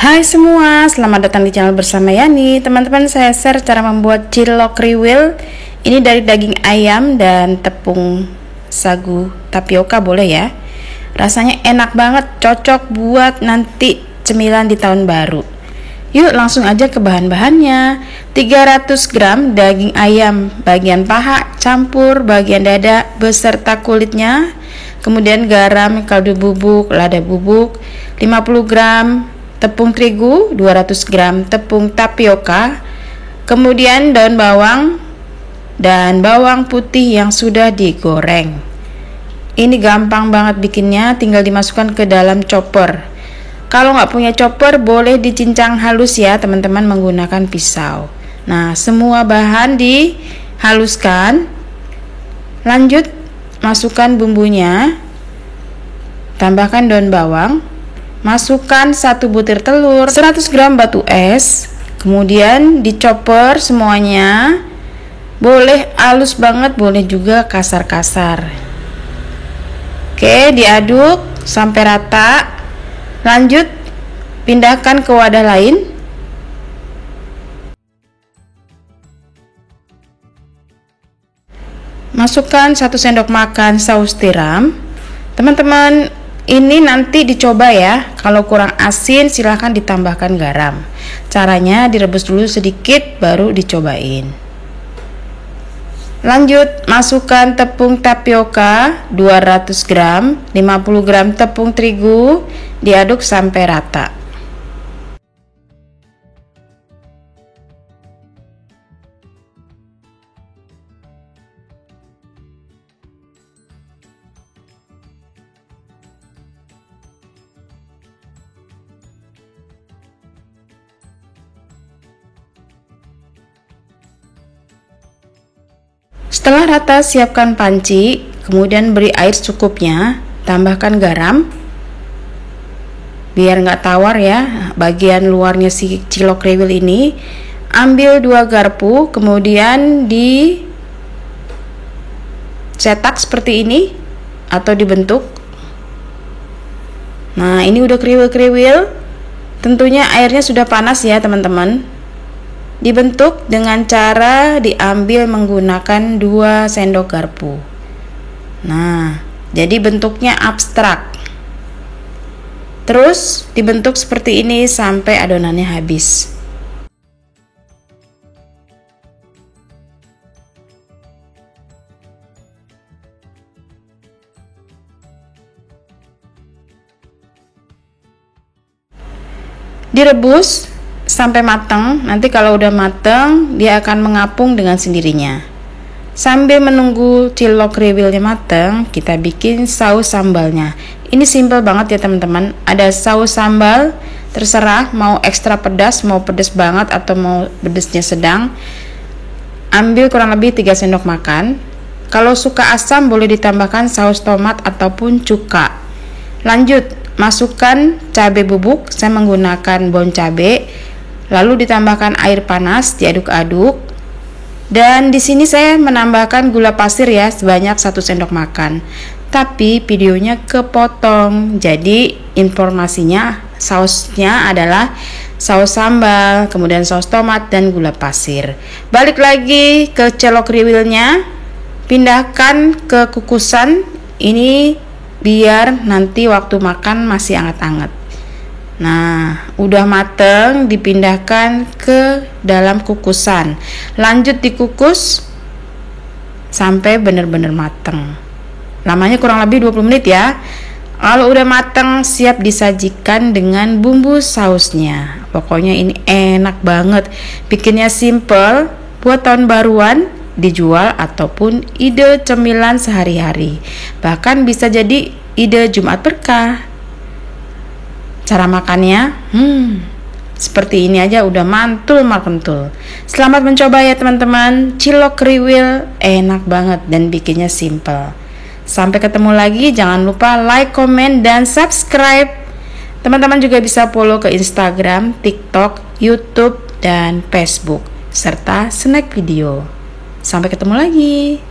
Hai semua, selamat datang di channel bersama Yani. Teman-teman, saya share cara membuat cilok kriwil. Ini dari daging ayam dan tepung sagu tapioka, boleh ya. Rasanya enak banget, cocok buat nanti cemilan di tahun baru. Yuk langsung aja ke bahan-bahannya. 300 gram daging ayam bagian paha campur bagian dada beserta kulitnya. Kemudian garam, kaldu bubuk, lada bubuk, 50 gram tepung terigu, 200 gram tepung tapioka, kemudian daun bawang dan bawang putih yang sudah digoreng. Ini gampang banget bikinnya, tinggal dimasukkan ke dalam chopper. Kalau nggak punya chopper, boleh dicincang halus ya teman-teman menggunakan pisau. Nah, semua bahan dihaluskan. Lanjut, masukkan bumbunya, tambahkan daun bawang, masukkan 1 butir telur, 100 gram batu es, kemudian dicoper semuanya. Boleh halus banget, boleh juga kasar-kasar. Oke, diaduk sampai rata. Lanjut, pindahkan ke wadah lain. Masukkan 1 sendok makan saus tiram. Teman-teman, ini nanti dicoba ya, kalau kurang asin silahkan ditambahkan garam. Caranya direbus dulu sedikit baru dicobain. Lanjut, masukkan tepung tapioka 200 gram, 50 gram tepung terigu, diaduk sampai rata. Setelah rata, siapkan panci, kemudian beri air secukupnya, tambahkan garam biar nggak tawar ya bagian luarnya si cilok kriwil ini. Ambil 2 garpu, kemudian dicetak seperti ini atau dibentuk. Nah, ini udah kriwil-kriwil, tentunya airnya sudah panas ya teman-teman. Dibentuk dengan cara diambil menggunakan 2 sendok garpu. Nah, jadi bentuknya abstrak. Terus dibentuk seperti ini sampai adonannya habis. Direbus sampai matang. Nanti kalau udah matang, dia akan mengapung dengan sendirinya. Sambil menunggu cilok kriwilnya matang, kita bikin saus sambalnya. Ini simple banget ya teman-teman. Ada saus sambal, terserah mau ekstra pedas, mau pedas banget atau mau pedasnya sedang. Ambil kurang lebih 3 sendok makan. Kalau suka asam boleh ditambahkan saus tomat ataupun cuka. Lanjut, masukkan cabai bubuk. Saya menggunakan bon cabai. Lalu ditambahkan air panas, diaduk-aduk. Dan di sini saya menambahkan gula pasir ya, sebanyak 1 sendok makan. Tapi videonya kepotong. Jadi informasinya sausnya adalah saus sambal, kemudian saus tomat dan gula pasir. Balik lagi ke cilok kriwilnya. Pindahkan ke kukusan. Ini biar nanti waktu makan masih hangat-hangat. Nah, udah mateng, dipindahkan ke dalam kukusan. Lanjut dikukus sampai benar-benar mateng. Lamanya kurang lebih 20 menit ya. Kalau udah mateng, siap disajikan dengan bumbu sausnya. Pokoknya ini enak banget. Bikinnya simple, buat tahun baruan dijual ataupun ide cemilan sehari-hari. Bahkan bisa jadi ide Jumat berkah. Cara makannya seperti ini aja udah mantul. Selamat mencoba ya teman-teman. Cilok kriwil enak banget dan bikinnya simple. Sampai ketemu lagi, jangan lupa like, komen, dan subscribe. Teman-teman juga bisa follow ke Instagram, TikTok, YouTube, dan Facebook serta snack video. Sampai ketemu lagi.